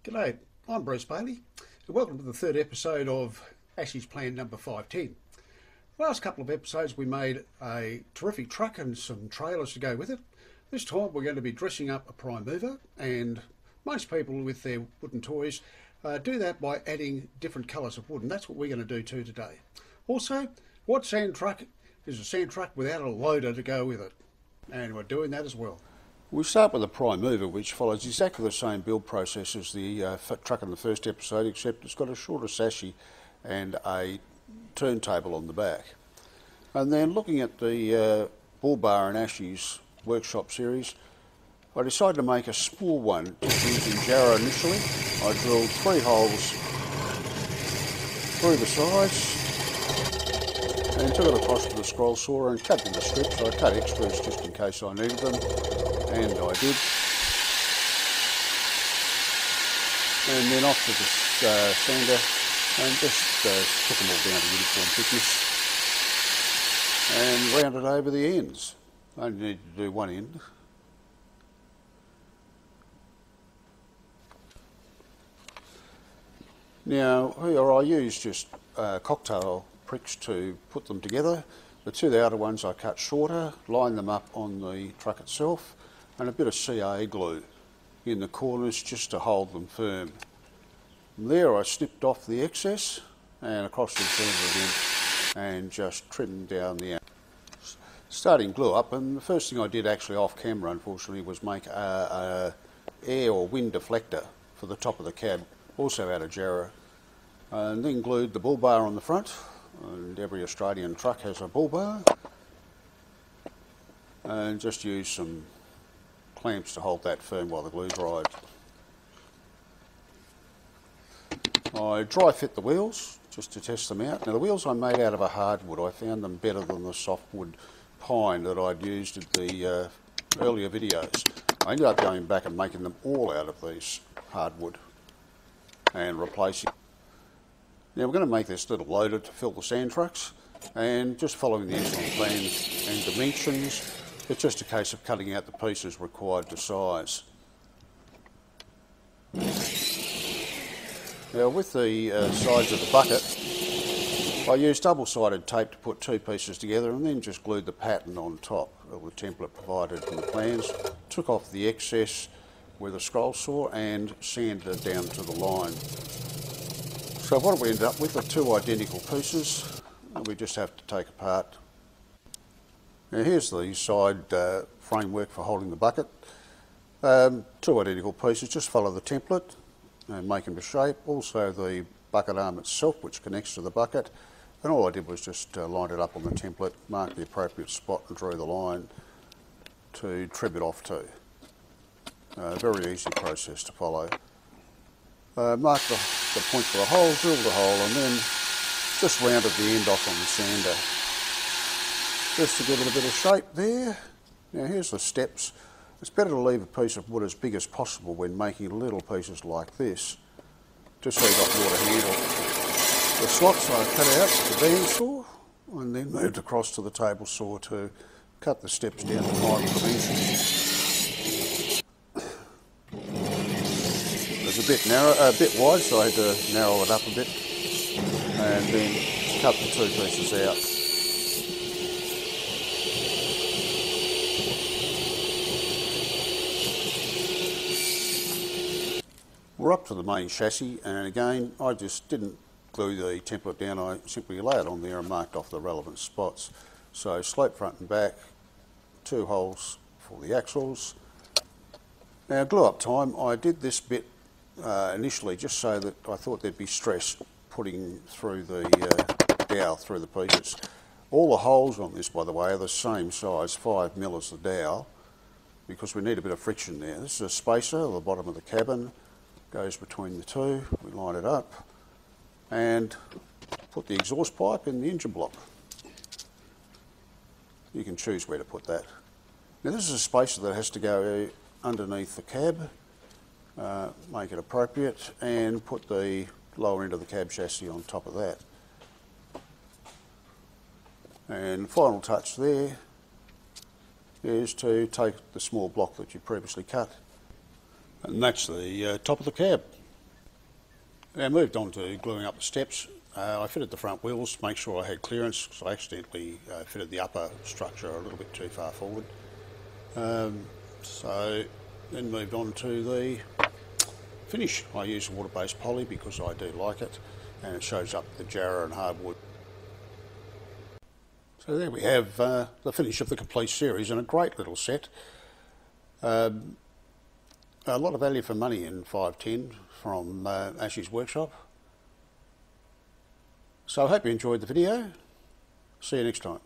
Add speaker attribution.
Speaker 1: G'day, I'm Bruce Bailey and welcome to the third episode of Ashley's Plan number 510. Last couple of episodes we made a terrific truck and some trailers to go with it. This time we're going to be dressing up a prime mover, and most people with their wooden toys do that by adding different colours of wood, and that's what we're going to do too today. Also, what sand truck is a sand truck without a loader to go with it? And we're doing that as well. We start with a prime mover, which follows exactly the same build process as the truck in the first episode, except it's got a shorter chassis and a turntable on the back. And then looking at the bull bar in Ashley's workshop series, I decided to make a small one just using jarrah initially. I drilled 3 holes through the sides and took it across to the scroll saw and cut into strips. I cut extras just in case I needed them, and I did. And then off to the sander and just took them all down to uniform thickness and rounded over the ends. I only need to do one end. Now here I used just cocktail pricks to put them together. The 2 outer ones I cut shorter, lined them up on the truck itself, and a bit of CA glue in the corners just to hold them firm. From there I snipped off the excess and across the centre again and just trimmed down the starting glue up. And the first thing I did actually off camera, unfortunately, was make a air or wind deflector for the top of the cab, also out of jarrah, and then glued the bull bar on the front. And every Australian truck has a bull bar, and just use some clamps to hold that firm while the glue dried. I dry fit the wheels just to test them out. Now the wheels I made out of a hardwood. I found them better than the softwood pine that I'd used in the earlier videos. I ended up going back and making them all out of these hardwood and replacing. Now we're going to make this little loader to fill the sand trucks, and just following the excellent plans and dimensions, it's just a case of cutting out the pieces required to size. Now with the sides of the bucket, I used double-sided tape to put 2 pieces together and then just glued the pattern on top of the template provided in the plans, took off the excess with a scroll saw and sanded it down to the line. So what we ended up with are 2 identical pieces that we just have to take apart. Now here's the side framework for holding the bucket. 2 identical pieces, just follow the template and make them to shape. Also the bucket arm itself, which connects to the bucket. And all I did was just line it up on the template, mark the appropriate spot and drew the line to trim it off to. Very easy process to follow. Mark the point for the hole, drill the hole, and then just rounded the end off on the sander just to give it a bit of shape there. Now here's the steps. It's better to leave a piece of wood as big as possible when making little pieces like this, just so you've got more to handle. The slots I cut out with the bandsaw and then moved across to the table saw to cut the steps down to final dimensions. A bit narrow, a bit wide, so I had to narrow it up a bit, and then cut the 2 pieces out. We're up to the main chassis, and again, I just didn't glue the template down. I simply lay it on there and marked off the relevant spots. So slope front and back, 2 holes for the axles. Now glue up time, I did this bit initially just so that I thought there'd be stress putting through the dowel through the pieces. All the holes on this, by the way, are the same size, 5mm as the dowel, because we need a bit of friction there. This is a spacer at the bottom of the cabin, goes between the 2, we line it up and put the exhaust pipe in the engine block. You can choose where to put that. Now this is a spacer that has to go underneath the cab. Make it appropriate and put the lower end of the cab chassis on top of that. And final touch there is to take the small block that you previously cut, and that's the top of the cab. I moved on to gluing up the steps. I fitted the front wheels, make sure I had clearance, because I accidentally fitted the upper structure a little bit too far forward. So then moved on to the finish. I use water-based poly because I do like it, and it shows up the jarrah and hardwood. So there we have the finish of the complete series, and a great little set. A lot of value for money in 510 from Ash's workshop. So I hope you enjoyed the video. See you next time.